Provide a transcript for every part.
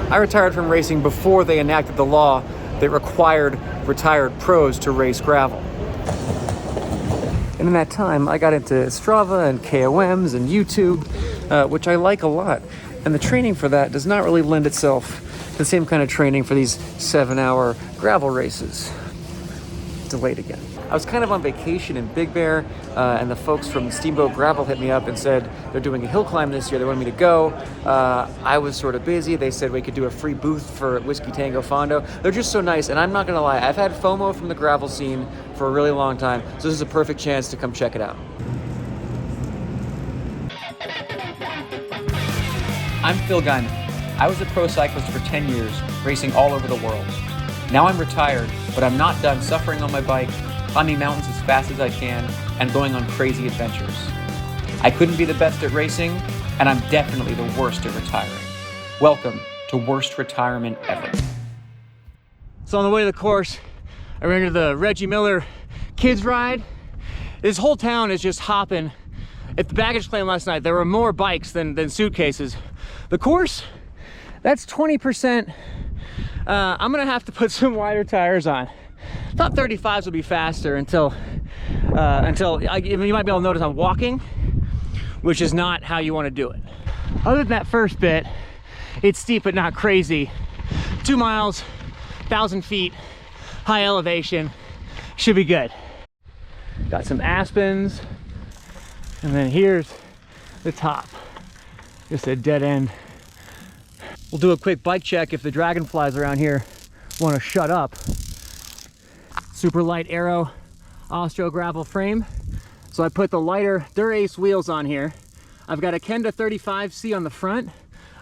I retired from racing before they enacted the law that required retired pros to race gravel. And in that time, I got into Strava and KOMs and YouTube, which I like a lot. And the training for that does not really lend itself to the same kind of training for these 7-hour gravel races. Delayed again. I was kind of on vacation in Big Bear, and the folks from Steamboat Gravel hit me up and said they're doing a hill climb this year. They wanted me to go. I was sort of busy. They said we could do a free booth for Whiskey Tango Fondo. They're just so nice, and I'm not gonna lie, I've had FOMO from the gravel scene for a really long time, so this is a perfect chance to come check it out. I'm Phil Gaimon. I was a pro cyclist for 10 years, racing all over the world. Now I'm retired, but I'm not done suffering on my bike, climbing mountains as fast as I can, and going on crazy adventures. I couldn't be the best at racing, and I'm definitely the worst at retiring. Welcome to Worst Retirement Ever. So on the way to the course, I ran into the Reggie Miller kids ride. This whole town is just hopping. At the baggage claim last night, there were more bikes than suitcases. The course, that's 20%. I'm gonna have to put some wider tires on. Thought 35s would be faster until you might be able to notice I'm walking, which is not how you want to do it. Other than that first bit, it's steep but not crazy. 2 miles, 1,000 feet, high elevation, should be good. Got some aspens, and then here's the top. Just a dead end. We'll do a quick bike check if the dragonflies around here want to shut up. Super light Aero Austro gravel frame. So I put the lighter Dura-Ace wheels on here. I've got a Kenda 35C on the front.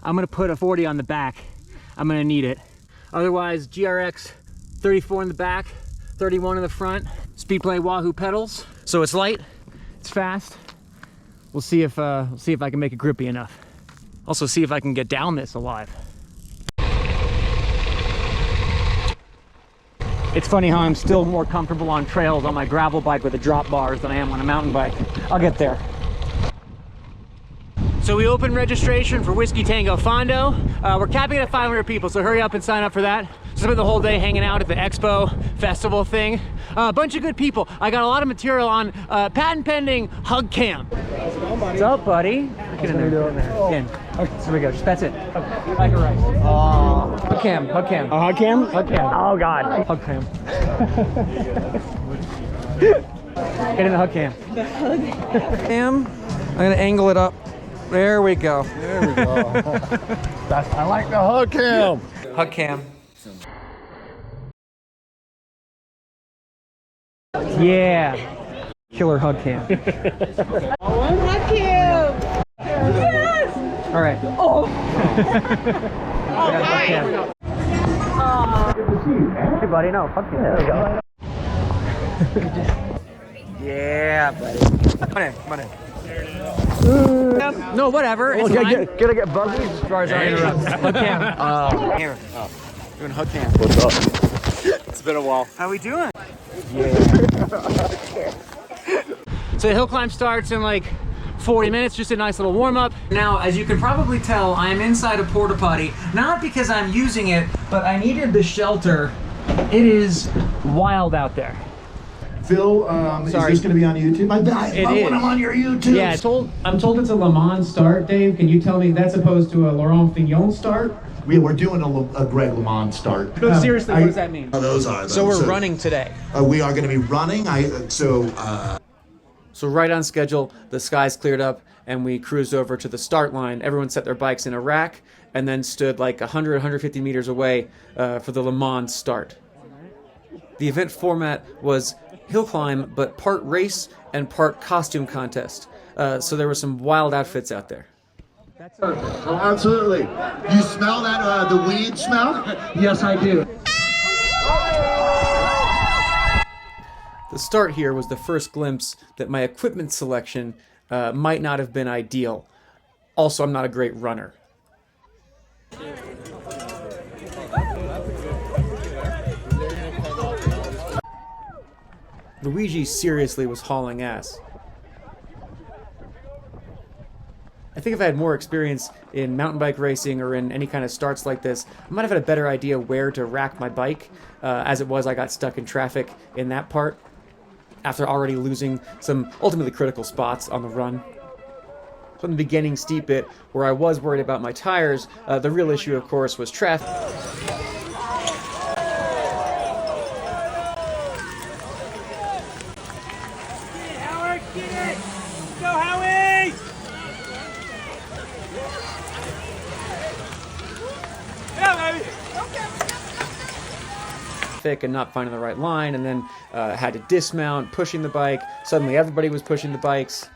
I'm gonna put a 40 on the back. I'm gonna need it. Otherwise, GRX 34 in the back, 31 in the front. Speedplay Wahoo pedals. So it's light, it's fast. We'll see if I can make it grippy enough. Also see if I can get down this alive. It's funny how I'm still more comfortable on trails on my gravel bike with the drop bars than I am on a mountain bike. I'll get there. So we opened registration for Whiskey Tango Fondo. We're capping it at 500 people, so hurry up and sign up for that. Spent the whole day hanging out at the expo festival thing. A bunch of good people. I got a lot of material on patent pending hug cam. How's it going, buddy? What's up, buddy? Get in there. Get in there. Oh. In. Okay. Here we go. Just that's it. Okay. Like a rice. Hug cam. Hug cam. A hug cam? Hug cam. Oh God. Hug cam. Get in the hug cam. The hug cam. I'm gonna angle it up. There we go. There we go. I like the hug cam. Hug cam. Yeah. Killer hug cam. Hug cam. Yes. All right. Oh. Hey, buddy. No, hug cam. There we go. Yeah, buddy. Come on in. Come on in. No, whatever. It's Can I get buggy? Hug cam. Here. Oh. Doing hug cam. What's up? It's been a while. How we doing? Yeah. So the hill climb starts in like 40 minutes, just a nice little warm up. Now, as you can probably tell, I am inside a porta potty, not because I'm using it, but I needed the shelter. It is wild out there. Phil, is this going to be on YouTube? I love when I'm on your YouTube. Yeah, I'm told it's a Le Mans start, Dave. Can you tell me that's opposed to a Laurent Fignon start? We're doing a Greg LeMond start. No, seriously, what does that mean? Those are them. So we're running today. We are going to be running. So right on schedule, the skies cleared up and we cruised over to the start line. Everyone set their bikes in a rack and then stood like 100, 150 meters away for the Le Mans start. The event format was hill climb, but part race and part costume contest. So there were some wild outfits out there. Oh, absolutely. You smell that, the weed smell? Yes, I do. The start here was the first glimpse that my equipment selection might not have been ideal. Also, I'm not a great runner. Luigi seriously was hauling ass. I think if I had more experience in mountain bike racing or in any kind of starts like this, I might have had a better idea where to rack my bike. As it was, I got stuck in traffic in that part after already losing some ultimately critical spots on the run. From the beginning steep bit, where I was worried about my tires, the real issue, of course, was traffic. Howard, get it! Go, Howie! Yeah, baby! And not finding the right line, and then had to dismount, pushing the bike. Suddenly everybody was pushing the bikes.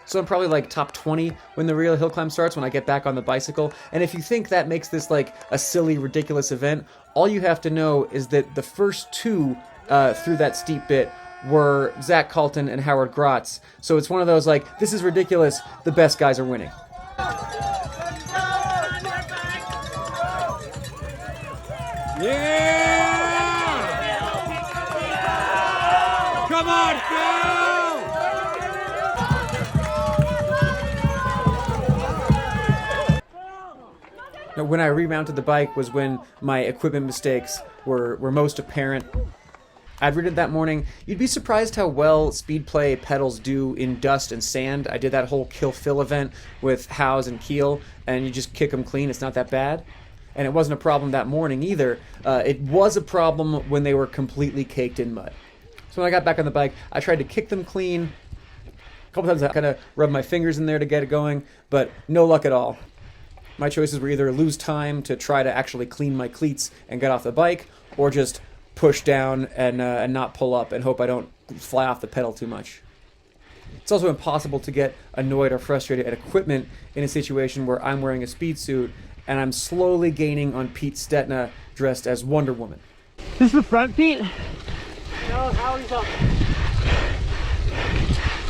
So I'm probably like top 20 when the real hill climb starts, when I get back on the bicycle. And if you think that makes this like a silly, ridiculous event, all you have to know is that the first two through that steep bit were Zach Colton and Howard Grotz. So it's one of those like, this is ridiculous, the best guys are winning. Yeah! Come on, go! Now, when I remounted the bike was when my equipment mistakes were most apparent. I'd ridden it that morning. You'd be surprised how well Speedplay pedals do in dust and sand. I did that whole kill fill event with Howes and Keel, and you just kick them clean. It's not that bad. And it wasn't a problem that morning either. It was a problem when they were completely caked in mud. So when I got back on the bike, I tried to kick them clean. A couple times I kind of rubbed my fingers in there to get it going, but no luck at all. My choices were either lose time to try to actually clean my cleats and get off the bike, or just push down and not pull up and hope I don't fly off the pedal too much. It's also impossible to get annoyed or frustrated at equipment in a situation where I'm wearing a speed suit and I'm slowly gaining on Pete Stetna dressed as Wonder Woman. This is the front, Pete? No, Howie's up.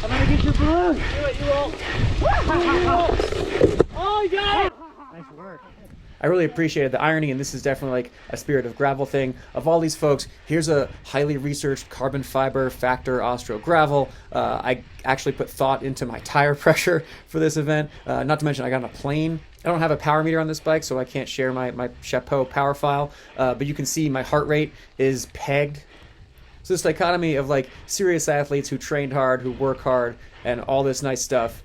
I'm gonna get your balloon. Do it, you won't. Oh, you got it! Nice work. I really appreciated the irony, and this is definitely like a Spirit of Gravel thing. Of all these folks, here's a highly researched carbon fiber Factor Austro gravel. I actually put thought into my tire pressure for this event. Not to mention I got on a plane. I don't have a power meter on this bike, so I can't share my Chapeau power file. But you can see my heart rate is pegged. So this dichotomy of like serious athletes who trained hard, who work hard, and all this nice stuff,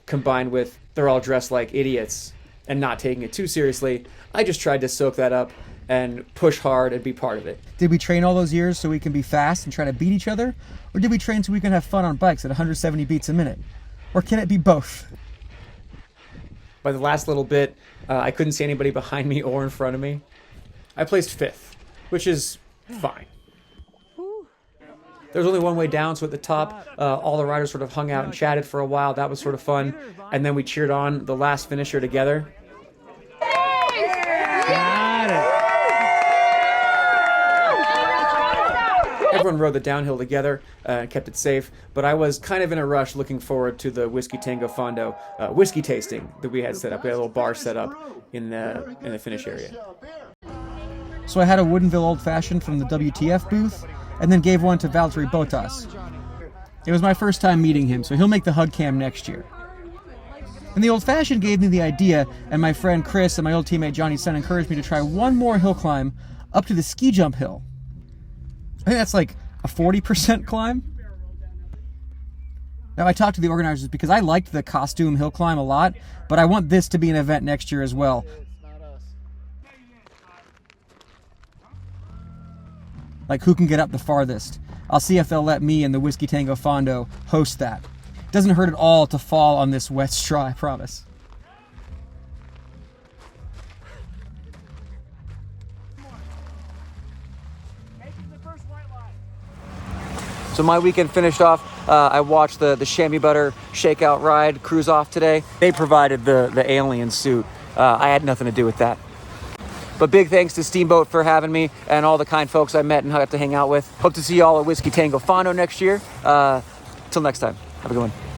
combined with they're all dressed like idiots and not taking it too seriously. I just tried to soak that up and push hard and be part of it. Did we train all those years so we can be fast and try to beat each other? Or did we train so we can have fun on bikes at 170 beats a minute? Or can it be both? By the last little bit, I couldn't see anybody behind me or in front of me. I placed 5th, which is fine. There was only one way down, so at the top, all the riders sort of hung out and chatted for a while. That was sort of fun. And then we cheered on the last finisher together. Got it. Everyone rode the downhill together and kept it safe, but I was kind of in a rush looking forward to the Whiskey Tango Fondo whiskey tasting that we had set up. We had a little bar set up in the finish area. So I had a Woodinville Old Fashioned from the WTF booth, and then gave one to Valtteri Bottas. It was my first time meeting him, so he'll make the hug cam next year. And the Old Fashioned gave me the idea, and my friend Chris and my old teammate Johnny Sun encouraged me to try one more hill climb up to the ski jump hill. I think that's like a 40% climb. Now I talked to the organizers because I liked the costume hill climb a lot, but I want this to be an event next year as well. Like who can get up the farthest. I'll see if they'll let me and the Whiskey Tango Fondo host that. It doesn't hurt at all to fall on this wet straw, I promise. So my weekend finished off. I watched the chamois butter shakeout ride cruise off today. They provided the alien suit. I had nothing to do with that. But big thanks to Steamboat for having me and all the kind folks I met and got to hang out with. Hope to see you all at Whiskey Tango Fondo next year. Till next time, have a good one.